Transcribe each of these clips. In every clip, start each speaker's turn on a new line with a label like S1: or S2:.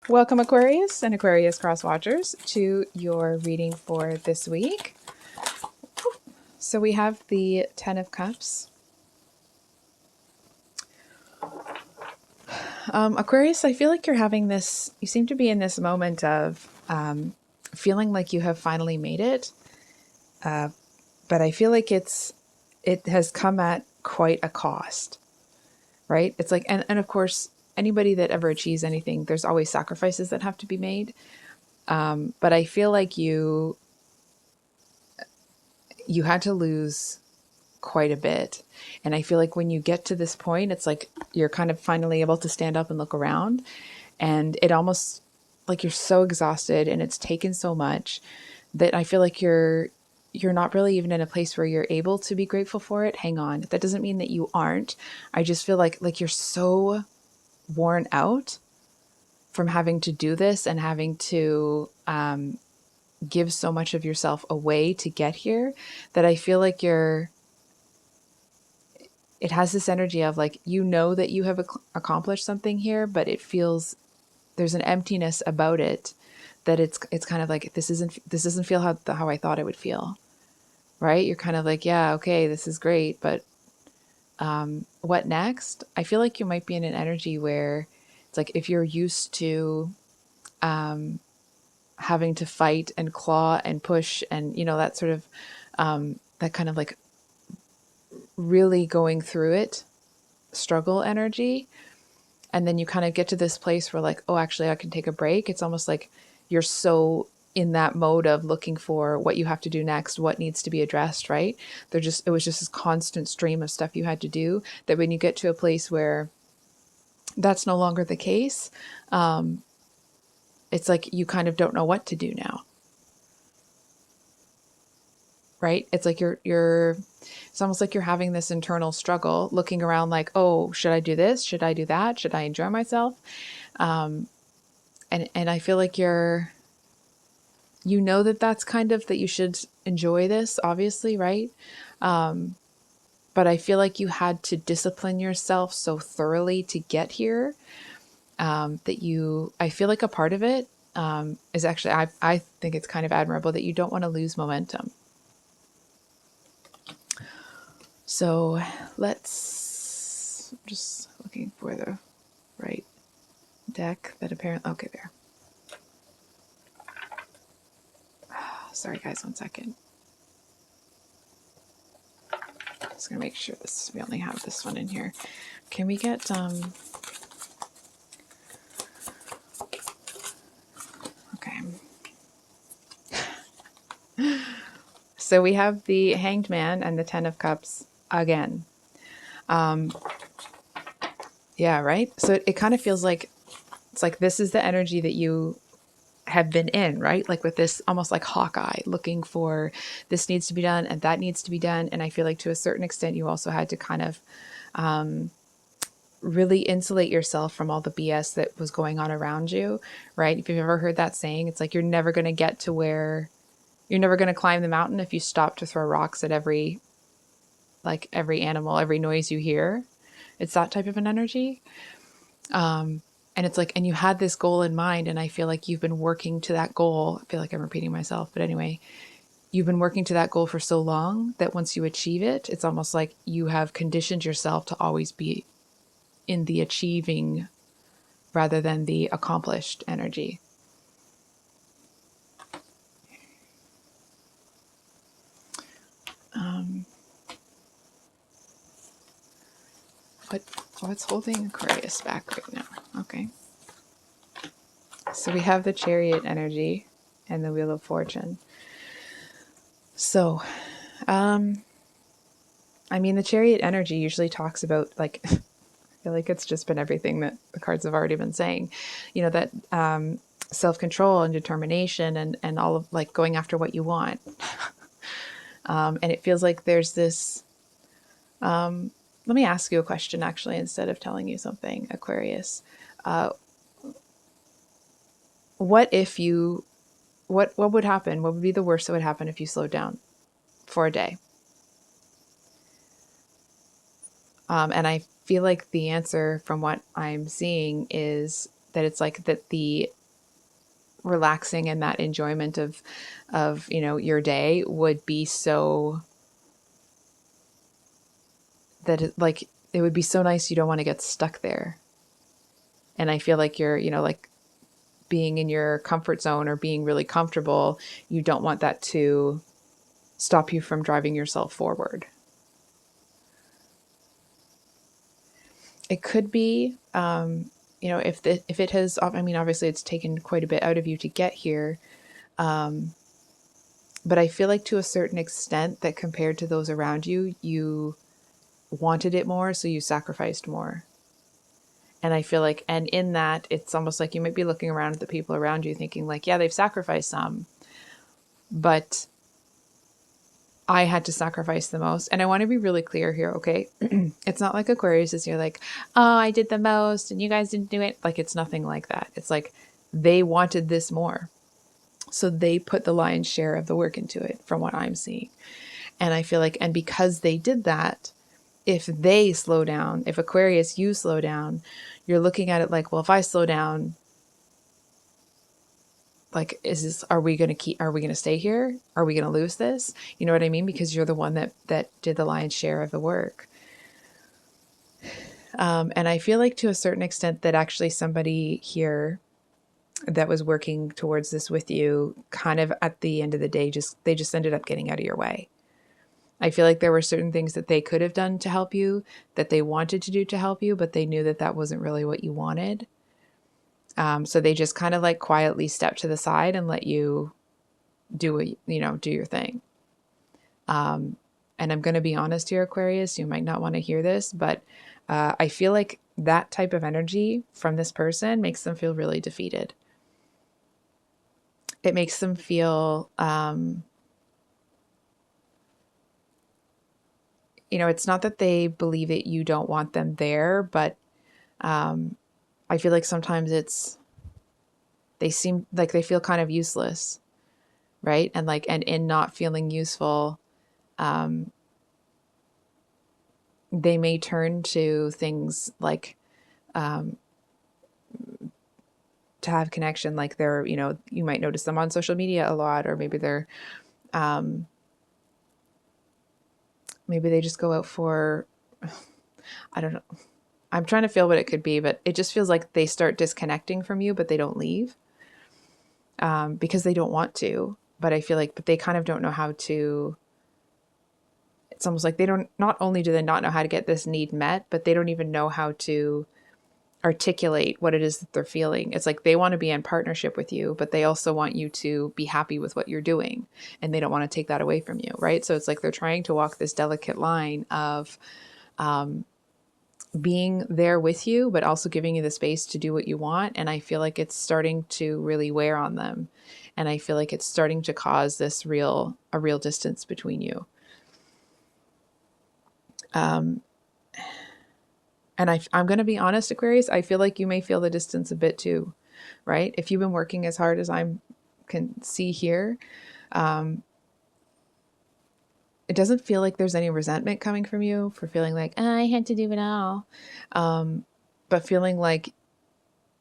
S1: Welcome, Aquarius and Aquarius Cross Watchers, to your reading for this week. So we have the Ten of Cups. Aquarius, I feel like you're having this, you seem to be in this moment of feeling like you have finally made it. But I feel like it has come at quite a cost, right? It's like, and of course, anybody that ever achieves anything, there's always sacrifices that have to be made. But I feel like you had to lose quite a bit. And I feel like when you get to this point, it's like you're kind of finally able to stand up and look around. And it almost like you're so exhausted and it's taken so much that I feel like you're not really even in a place where you're able to be grateful for it. Hang on. That doesn't mean that you aren't. I just feel like you're so worn out from having to do this and having to give so much of yourself away to get here that I feel like it has this energy of like, you know that you have accomplished something here, but it feels there's an emptiness about it that it's kind of like this doesn't feel how I thought it would feel, right? You're kind of like, yeah, okay, this is great, but what next? I feel like you might be in an energy where it's like if you're used to having to fight and claw and push and that sort of that kind of like really going through it struggle energy, and then you kind of get to this place where like, oh, actually I can take a break. It's almost like you're so in that mode of looking for what you have to do next, what needs to be addressed, right? It was just this constant stream of stuff you had to do that when you get to a place where that's no longer the case, it's like you kind of don't know what to do now, right? It's like it's almost like you're having this internal struggle looking around like, oh, should I do this? Should I do that? Should I enjoy myself? And I feel like that's kind of that you should enjoy this, obviously, right? But I feel like you had to discipline yourself so thoroughly to get here, I feel like a part of it is actually, I think it's kind of admirable that you don't want to lose momentum. So I'm just looking for the right deck that apparently, okay, there. Sorry guys, 1 second. Just gonna make sure we only have this one in here. Can we get, okay. So we have the Hanged Man and the Ten of Cups again. Yeah, right? So it kind of feels like, it's like this is the energy that you have been in, right? Like with this almost like Hawkeye looking for this needs to be done and that needs to be done. And I feel like to a certain extent, you also had to kind of really insulate yourself from all the BS that was going on around you, right? If you've ever heard that saying, it's like you're never going to get to where you're never going to climb the mountain if you stop to throw rocks at every animal, every noise you hear. It's that type of an energy. And it's like, and you had this goal in mind, and I feel like you've been working to that goal. I feel like I'm repeating myself, but anyway, you've been working to that goal for so long that once you achieve it, it's almost like you have conditioned yourself to always be in the achieving rather than the accomplished energy. What's holding Aquarius back right now? Okay. So we have the Chariot energy and the Wheel of Fortune. So, I mean, the Chariot energy usually talks about like, I feel like it's just been everything that the cards have already been saying, that self-control and determination and all of like going after what you want. And it feels like there's this, let me ask you a question actually, instead of telling you something, Aquarius. What would happen? What would be the worst that would happen if you slowed down for a day? And I feel like the answer from what I'm seeing is that it's like that the relaxing and that enjoyment of, you know, your day would be so, that it, like, it would be so nice. You don't want to get stuck there. And I feel like you're, you know, like being in your comfort zone or being really comfortable, you don't want that to stop you from driving yourself forward. It could be, you know, if it has, I mean, obviously it's taken quite a bit out of you to get here. But I feel like to a certain extent that compared to those around you, you wanted it more, so you sacrificed more. And I feel like, and in that, it's almost like you might be looking around at the people around you thinking like, yeah, they've sacrificed some, but I had to sacrifice the most. And I want to be really clear here, okay? It's not like Aquarius is you're like, oh, I did the most and you guys didn't do it. Like, it's nothing like that. It's like they wanted this more. So they put the lion's share of the work into it from what I'm seeing. And I feel like, and because they did that, if they slow down, if Aquarius, you slow down, you're looking at it like, well, if I slow down, like, are we going to stay here? Are we going to lose this? You know what I mean? Because you're the one that did the lion's share of the work. And I feel like to a certain extent that actually somebody here that was working towards this with you kind of at the end of the day, they just ended up getting out of your way. I feel like there were certain things that they could have done to help you, that they wanted to do to help you, but they knew that that wasn't really what you wanted. So they just kind of like quietly stepped to the side and let you do your thing. And I'm going to be honest here, Aquarius, you might not want to hear this, but I feel like that type of energy from this person makes them feel really defeated. It makes them feel, you know, it's not that they believe that you don't want them there, but I feel like sometimes they seem like they feel kind of useless, right? And like, and in not feeling useful, they may turn to things like, to have connection, like they're, you know, you might notice them on social media a lot, or maybe they're, maybe they just go out for, I don't know. I'm trying to feel what it could be, but it just feels like they start disconnecting from you, but they don't leave, because they don't want to. But I feel like, but they kind of don't know how to, it's almost like they don't, not only do they not know how to get this need met, but they don't even know how to articulate what it is that they're feeling. It's like they want to be in partnership with you, but they also want you to be happy with what you're doing, and they don't want to take that away from you, right? So it's like they're trying to walk this delicate line of being there with you, but also giving you the space to do what you want. And I feel like it's starting to really wear on them. And I feel like it's starting to cause a real distance between you. And I'm going to be honest, Aquarius, I feel like you may feel the distance a bit too, right? If you've been working as hard as I can see here, it doesn't feel like there's any resentment coming from you for feeling like, oh, I had to do it all. But feeling like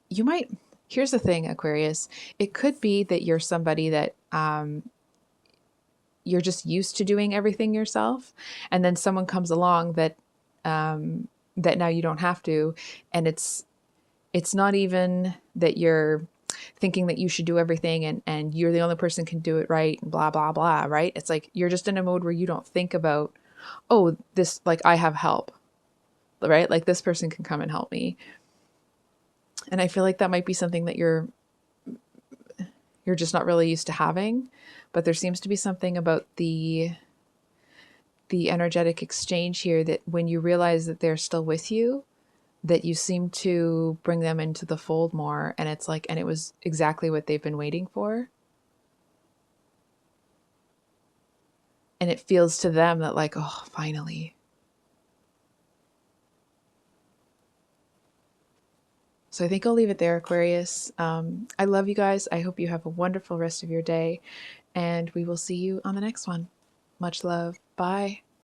S1: you might, here's the thing, Aquarius, it could be that you're somebody that, you're just used to doing everything yourself. And then someone comes along that, that now you don't have to. And it's not even that you're thinking that you should do everything and you're the only person can do it right and blah, blah, blah, right? It's like you're just in a mode where you don't think about, oh, this, like, I have help, right? Like this person can come and help me. And I feel like that might be something that you're just not really used to having, but there seems to be something about the energetic exchange here that when you realize that they're still with you, that you seem to bring them into the fold more. And it's like, and it was exactly what they've been waiting for. And it feels to them that like, oh, finally. So I think I'll leave it there, Aquarius. I love you guys. I hope you have a wonderful rest of your day, and we will see you on the next one. Much love. Bye.